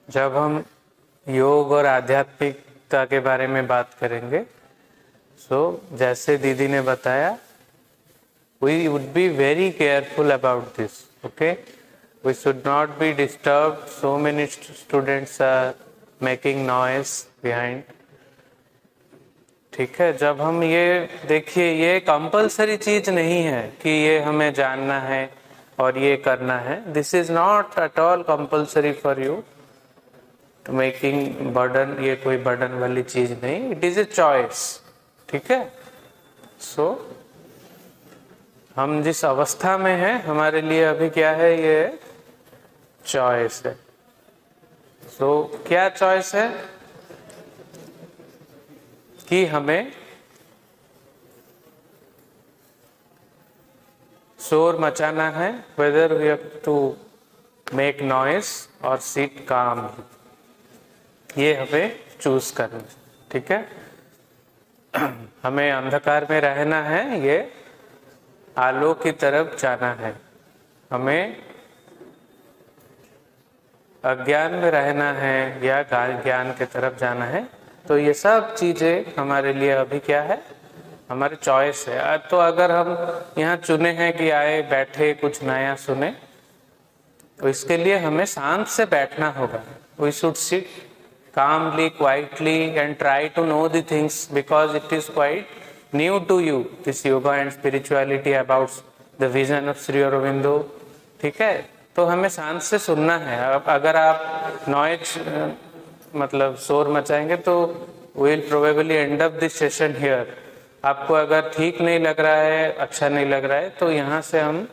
जब हम योग और आध्यात्मिकता के बारे में बात करेंगे, जैसे दीदी ने बताया, we would be very careful about this. Okay, we should not be disturbed. So many students are making noise behind. ठीक है, जब हम ये देखिए, ये कंपलसरी चीज नहीं है कि ये हमें जानना है और ये करना है. This is not at all compulsory for you to making burden. ये कोई बर्डन वाली चीज नहीं, इट इज ए चॉइस. ठीक है, हम जिस अवस्था में हैं, हमारे लिए अभी क्या है, ये चॉइस है. क्या चॉइस है कि हमें शोर मचाना है, whether we have to make noise or sit calm. ये हमें चूज करना है. ठीक है, हमें अंधकार में रहना है, ये आलोक की तरफ जाना है. हमें अज्ञान में रहना है या ज्ञान की तरफ जाना है. तो ये सब चीजें हमारे लिए अभी क्या है, हमारी चॉइस है. तो अगर हम यहाँ चुने हैं कि आए बैठे कुछ नया सुने, तो इसके लिए हमें शांत से बैठना होगा. We should sit calmly, quietly and try to know the things because it is quite new to you, this yoga and spirituality about the vision of Sri Aurobindo. ठीक है, तो हमें शांत से सुनना है. अगर आप नॉइज मतलब शोर मचाएंगे तो we'll probably end up this session here. आपको अगर ठीक नहीं लग रहा है, अच्छा नहीं लग रहा है, तो यहाँ से हम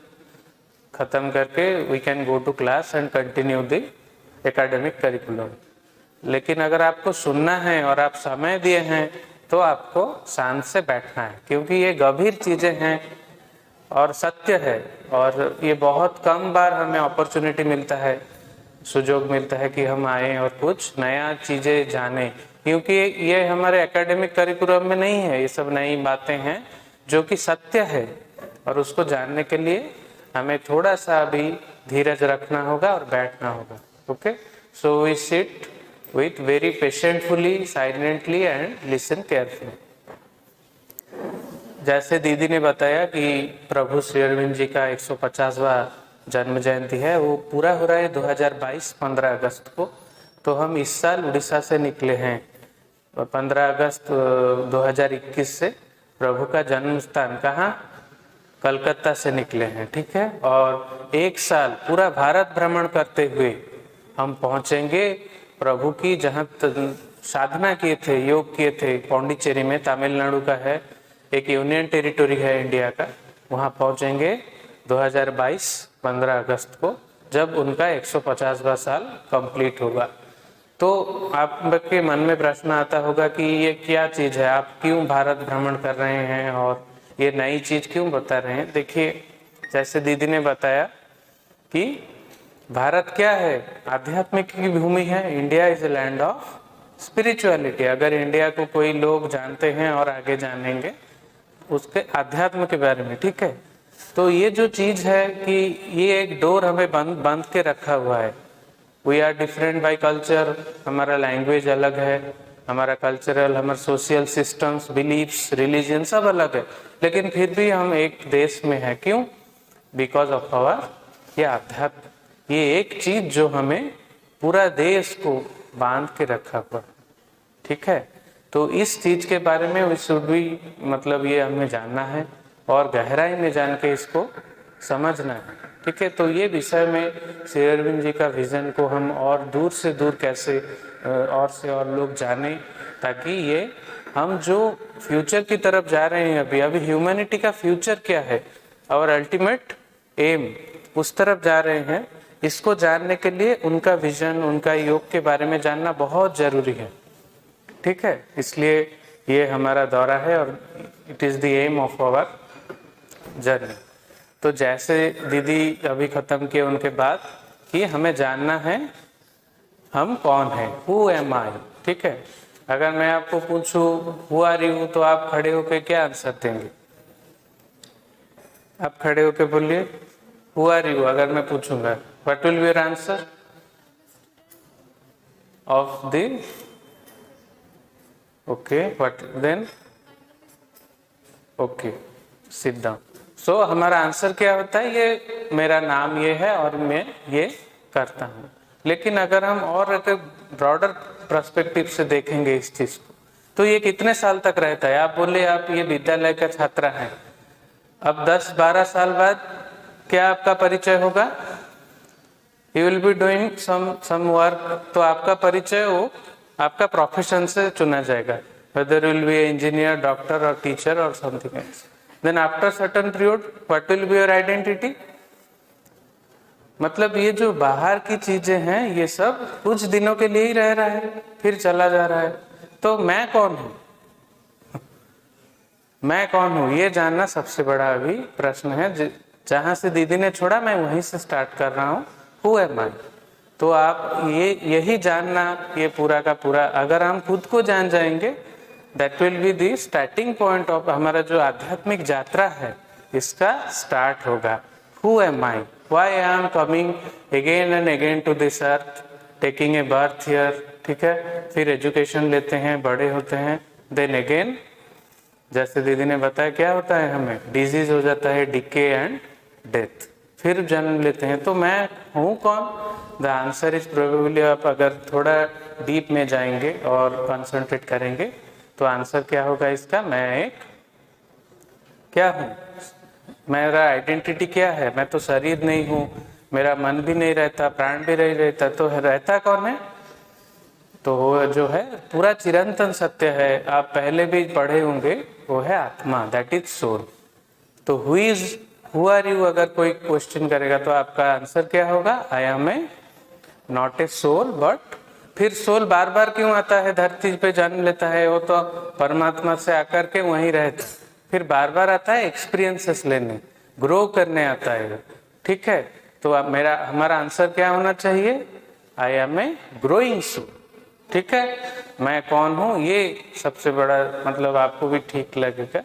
खत्म करके we can go to class and continue the academic curriculum. लेकिन अगर आपको सुनना है और आप समय दिए हैं, तो आपको शांत से बैठना है, क्योंकि ये गंभीर चीजें हैं और सत्य है. और ये बहुत कम बार हमें अपॉर्चुनिटी मिलता है, सुयोग मिलता है कि हम आए और कुछ नया चीजें जाने, क्योंकि ये हमारे एकेडमिक करिकुलम में नहीं है. ये सब नई बातें हैं जो कि सत्य है, और उसको जानने के लिए हमें थोड़ा सा अभी धीरज रखना होगा और बैठना होगा. Okay, so we sit with very patiently, silently and listen carefully. जैसे दीदी ने बताया कि प्रभु श्री अरविंद जी का 150वां जन्म जयंती है, वो पूरा हो रहा है 2022 15 अगस्त को. तो हम इस साल उड़ीसा से निकले हैं. 15 अगस्त 2021 से प्रभु का जन्म स्थान कहाँ, कलकत्ता से निकले हैं. ठीक है, और एक साल पूरा भारत भ्रमण करते हुए हम पहुंचेंगे प्रभु की जहाँ साधना किए थे, योग किए थे, पौंडीचेरी में, तमिलनाडु का है, एक यूनियन टेरिटोरी है इंडिया का. वहाँ पहुँचेंगे 2022 15 अगस्त को, जब उनका 150वां साल कंप्लीट होगा. तो आपके मन में प्रश्न आता होगा कि ये क्या चीज़ है, आप क्यों भारत भ्रमण कर रहे हैं और ये नई चीज़ क्यों बता रहे हैं. देखिए, जैसे दीदी ने बताया कि भारत क्या है, आध्यात्मिक की भूमि है. India is a land of spirituality. अगर इंडिया को कोई लोग जानते हैं और आगे जानेंगे उसके आध्यात्म के बारे में. ठीक है, तो ये जो चीज है कि ये एक डोर हमें बंद के रखा हुआ है. We are different by culture. हमारा लैंग्वेज अलग है, हमारा कल्चरल, हमारा सोशल सिस्टम्स, बिलीफ्स, रिलीजन सब अलग है, लेकिन फिर भी हम एक देश में है. क्यों? बिकॉज ऑफ आवर ये अध्यात्म. ये एक चीज जो हमें पूरा देश को बांध के रखा हुआ. ठीक है, तो इस चीज के बारे में वी शुड भी, मतलब ये हमें जानना है और गहराई में जान के इसको समझना है. ठीक है, तो ये विषय में श्री अरविंद जी का विजन को हम और दूर से दूर कैसे और से और लोग जाने, ताकि ये हम जो फ्यूचर की तरफ जा रहे हैं, अभी ह्यूमैनिटी का फ्यूचर क्या है, और अल्टीमेट एम, उस तरफ जा रहे हैं. इसको जानने के लिए उनका विजन, उनका योग के बारे में जानना बहुत जरूरी है. ठीक है, इसलिए ये हमारा दौरा है और it is the aim of our journey. तो जैसे दीदी अभी खत्म किए उनके बाद कि हमें जानना है हम कौन हैं, हु एम आई. ठीक है, अगर मैं आपको पूछूं हु आर यू, तो आप खड़े होकर क्या आंसर देंगे? आप खड़े होकर बोलिए हु आर यू. अगर मैं पूछूंगा, what will be your answer? of the okay what then okay sit down। सो हमारा आंसर क्या होता है, ये मेरा नाम ये है और मैं ये करता हूँ। लेकिन अगर हम और एक ब्रॉडर पर्सपेक्टिव से देखेंगे इस चीज को, तो ये कितने साल तक रहता है। आप बोले आप ये विद्यालय का छात्र हैं, अब 10-12 साल बाद क्या आपका परिचय होगा, you will be doing some work, तो आपका परिचय वो आपका प्रोफेशन से चुना जाएगा, whether you will be an engineer, doctor or teacher or something else। Then after certain period, what will be your identity? मतलब ये जो बाहर की चीजें हैं ये सब कुछ दिनों के लिए ही रह रहा है, फिर चला जा रहा है। तो मैं कौन हूँ, मैं कौन हूँ, ये जानना सबसे बड़ा अभी प्रश्न है। जहां से दीदी ने छोड़ा मैं वहीं से स्टार्ट कर रहा हूँ, हु एम आई। तो आप यही जानना, ये पूरा का पूरा अगर हम खुद को जान जाएंगे, that will be the starting point of हमारा जो आध्यात्मिक यात्रा है इसका स्टार्ट होगा। Who am I, why I am coming again and again to this earth, taking a birth here, ठीक है। फिर एजुकेशन लेते हैं, बड़े होते हैं, देन अगेन जैसे दीदी ने बताया क्या होता है, हमें डिजीज हो जाता है, डिके एंड डेथ, फिर जन्म लेते हैं। तो मैं हूँ कौन, द आंसर इज प्रोबेबली, आप अगर थोड़ा डीप में जाएंगे और कंसंट्रेट करेंगे तो आंसर क्या होगा इसका, मैं एक क्या हूँ, मेरा आइडेंटिटी क्या है। मैं तो शरीर नहीं हूँ, मेरा मन भी नहीं रहता, प्राण भी नहीं रहता, तो रहता कौन है, तो वो जो है पूरा चिरंतन सत्य है, आप पहले भी पढ़े होंगे, वो है आत्मा, दैट इज सोल। तो हु आर यू अगर कोई क्वेश्चन करेगा तो आपका आंसर क्या होगा, I am a not a soul but. फिर सोल बार बार क्यों आता है, धरती पे जन्म लेता है, वो तो परमात्मा से आकर के वहीं रहता है, फिर बार बार आता है एक्सपीरियंसेस लेने, ग्रो करने आता है, ठीक है। तो अब हमारा आंसर क्या होना चाहिए, I am a growing soul, ठीक है। मैं कौन हूँ ये सबसे बड़ा मतलब आपको भी ठीक लगेगा।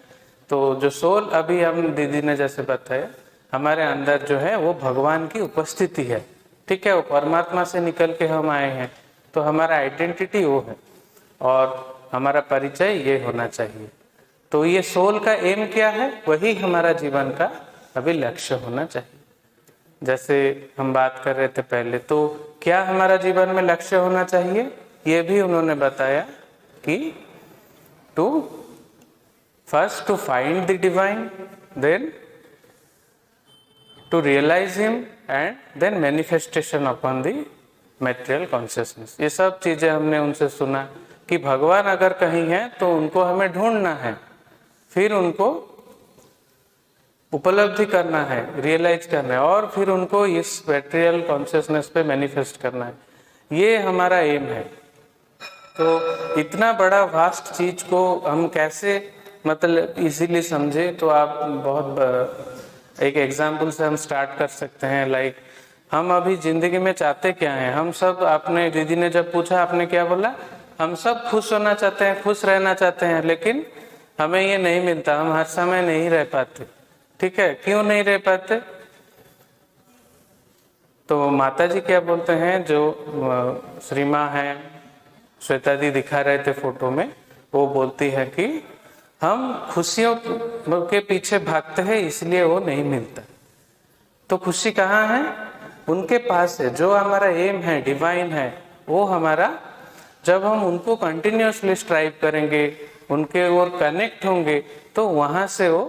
तो जो सोल अभी हम दीदी ने जैसे बताया हमारे अंदर जो है वो भगवान की उपस्थिति है, ठीक है, वो परमात्मा से निकल के हम आए हैं, तो हमारा आइडेंटिटी वो है और हमारा परिचय ये होना चाहिए। तो ये सोल का एम क्या है, वही हमारा जीवन का अभी लक्ष्य होना चाहिए। जैसे हम बात कर रहे थे पहले, तो क्या हमारा जीवन में लक्ष्य होना चाहिए, ये भी उन्होंने बताया कि to first to find the divine, then to realise him and then manifestation upon the material consciousness. ये सब चीजें हमने उनसे सुना कि भगवान अगर कहीं है तो उनको हमें ढूंढना है, फिर उनको उपलब्धि करना है, रियलाइज करना है और फिर उनको इस मटेरियल कॉन्शियसनेस पे मैनिफेस्ट करना है, ये हमारा एम है। तो इतना बड़ा वास्ट चीज को हम कैसे मतलब इजीली समझे, तो आप बहुत एक एग्जाम्पल से हम स्टार्ट कर सकते हैं। लाइक हम अभी जिंदगी में चाहते क्या हैं, हम सब, आपने दीदी ने जब पूछा आपने क्या बोला, हम सब खुश होना चाहते हैं, खुश रहना चाहते हैं, लेकिन हमें ये नहीं मिलता, हम हर समय नहीं रह पाते, ठीक है। क्यों नहीं रह पाते, तो माता जी क्या बोलते हैं, जो श्री माँ है, श्वेता दी दिखा रहे थे फोटो में, वो बोलती है कि हम खुशियों के पीछे भागते हैं इसलिए वो नहीं मिलता। तो खुशी कहाँ है, उनके पास है, जो हमारा एम है, डिवाइन है, वो हमारा, जब हम उनको कंटिन्यूअसली स्ट्राइव करेंगे, उनके ओर कनेक्ट होंगे, तो वहां से वो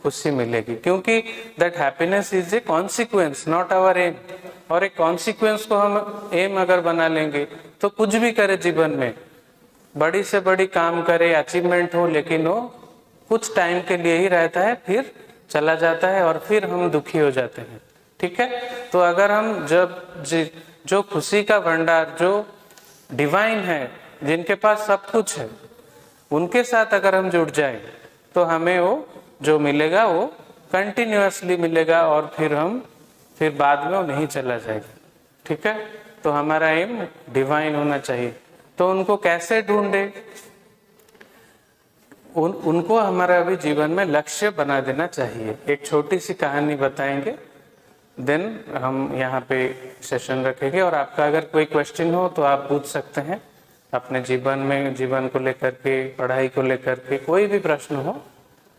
खुशी मिलेगी। क्योंकि that happiness is a consequence not our aim, और एक कॉन्सिक्वेंस को हम एम अगर बना लेंगे तो कुछ भी करे जीवन में, बड़ी से बड़ी काम करे, अचीवमेंट हो, लेकिन वो कुछ टाइम के लिए ही रहता है, फिर चला जाता है और फिर हम दुखी हो जाते हैं, ठीक है। तो अगर हम जो खुशी का भंडार, जो डिवाइन है, जिनके पास सब कुछ है, उनके साथ अगर हम जुड़ जाए तो हमें वो जो मिलेगा वो कंटिन्यूअसली मिलेगा और फिर बाद में वो नहीं चला जाएगा, ठीक है। तो हमारा एम डिवाइन होना चाहिए। तो उनको कैसे ढूंढे, उनको हमारा अभी जीवन में लक्ष्य बना देना चाहिए। एक छोटी सी कहानी बताएंगे। देन हम यहाँ पे सेशन रखेंगे। और आपका अगर कोई क्वेश्चन हो तो आप पूछ सकते हैं अपने जीवन को लेकर के, पढ़ाई को लेकर के, कोई भी प्रश्न हो,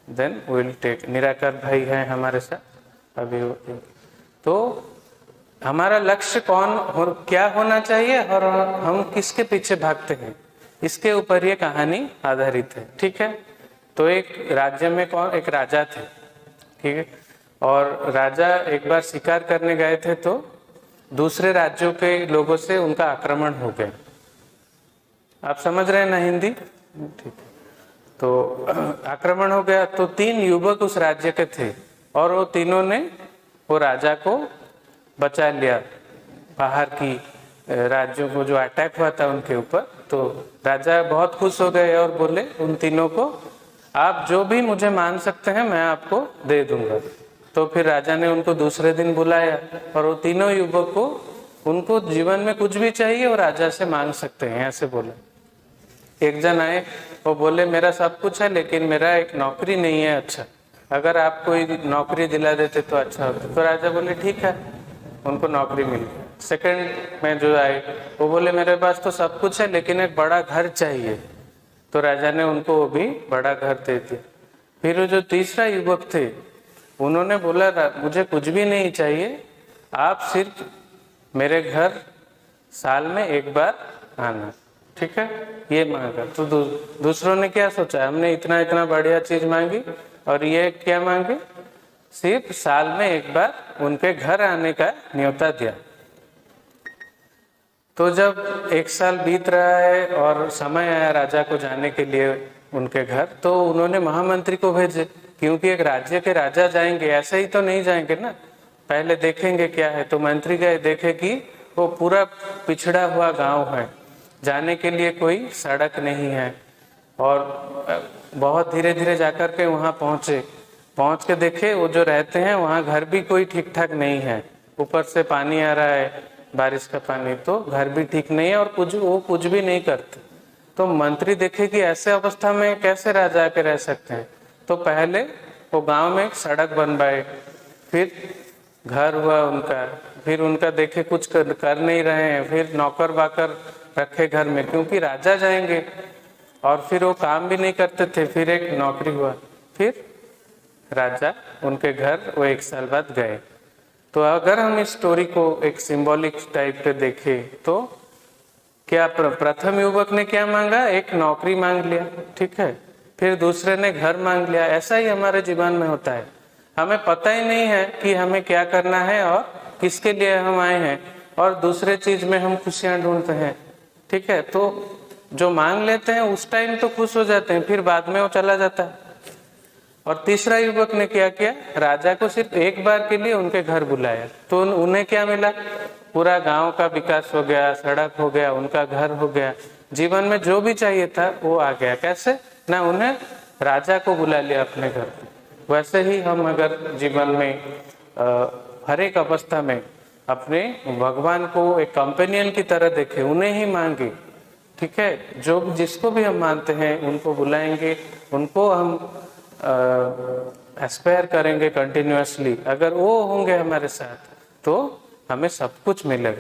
देन विल टेक। निराकर भाई हैं हमारे साथ अभी। तो हमारा लक्ष्य क्या होना चाहिए और हम किसके पीछे भागते हैं, इसके ऊपर ये कहानी आधारित है। ठीक है। तो एक राज्य में एक राजा थे, ठीक है, और राजा एक बार शिकार करने गए थे तो दूसरे राज्यों के लोगों से उनका आक्रमण हो गया। आप समझ रहे हैं ना हिंदी? ठीक है। तो आक्रमण हो गया तो 3 युवक उस राज्य के थे और वो तीनों ने वो राजा को बचा लिया बाहर की राज्यों को जो अटैक हुआ था उनके ऊपर। तो राजा बहुत खुश हो गए और बोले उन तीनों को, आप जो भी मुझे मांग सकते हैं मैं आपको दे दूंगा। तो फिर राजा ने उनको दूसरे दिन बुलाया और वो तीनों युवक को, उनको जीवन में कुछ भी चाहिए वो राजा से मांग सकते हैं, ऐसे बोले। एक जन आए, वो बोले मेरा सब कुछ है लेकिन मेरा एक नौकरी नहीं है, अच्छा अगर आप कोई नौकरी दिला देते तो अच्छा होता। तो राजा बोले ठीक है, उनको नौकरी मिल गई। सेकंड में जो आए वो बोले मेरे पास तो सब कुछ है लेकिन एक बड़ा घर चाहिए। तो राजा ने उनको वो भी बड़ा घर दे दिया। फिर वो जो तीसरा युवक थे उन्होंने बोला मुझे कुछ भी नहीं चाहिए, आप सिर्फ मेरे घर साल में एक बार आना। ठीक है, ये मांगा। तो दूसरों ने क्या सोचा, हमने इतना इतना बढ़िया चीज मांगी और ये क्या मांगे, सिर्फ साल में एक बार उनके घर आने का न्योता दिया। तो जब 1 साल बीत रहा है और समय आया राजा को जाने के लिए उनके घर, तो उन्होंने महामंत्री को भेजे, क्योंकि एक राज्य के राजा जाएंगे ऐसे ही तो नहीं जाएंगे ना, पहले देखेंगे क्या है। तो मंत्री गए, देखे कि वो पूरा पिछड़ा हुआ गांव है, जाने के लिए कोई सड़क नहीं है। और बहुत धीरे धीरे जाकर के वहाँ पहुँच के देखे वो जो रहते हैं वहाँ घर भी कोई ठीक ठाक नहीं है, ऊपर से पानी आ रहा है, बारिश का पानी, तो घर भी ठीक नहीं है और वो कुछ भी नहीं करते। तो मंत्री देखे कि ऐसे अवस्था में कैसे राजा के रह सकते हैं, तो पहले वो गांव में एक सड़क बनवाए, फिर घर हुआ उनका, फिर उनका देखे कुछ कर नहीं रहे हैं, फिर नौकर बाकर रखे घर में, क्योंकि राजा जाएंगे, और फिर वो काम भी नहीं करते थे, फिर एक नौकरी हुआ, फिर राजा उनके घर वो 1 साल बाद गए। तो अगर हम इस स्टोरी को एक सिंबॉलिक टाइप पे देखें तो क्या प्रथम युवक ने क्या मांगा, एक नौकरी मांग लिया, ठीक है, फिर दूसरे ने घर मांग लिया। ऐसा ही हमारे जीवन में होता है, हमें पता ही नहीं है कि हमें क्या करना है और किसके लिए हम आए हैं, और दूसरे चीज में हम खुशियां ढूंढते हैं। ठीक है, तो जो मांग लेते हैं उस टाइम तो खुश हो जाते हैं, फिर बाद में वो चला जाता है। और तीसरा युवक ने क्या किया, राजा को सिर्फ एक बार के लिए उनके घर बुलाया, तो उन्हें क्या मिला, पूरा गांव का विकास हो गया, सड़क हो गया, उनका घर हो गया, जीवन में जो भी चाहिए था वो आ गया। कैसे ना, उन्हें राजा को बुला लिया अपने घर। वैसे ही हम अगर जीवन में हर एक अवस्था में अपने भगवान को एक कंपेनियन की तरह देखें, उन्हें ही मांगे, ठीक है, जो जिसको भी हम मानते हैं उनको बुलाएंगे, उनको हम एस्पायर करेंगे कंटिन्यूअसली, अगर वो होंगे हमारे साथ तो हमें सब कुछ मिलेगा।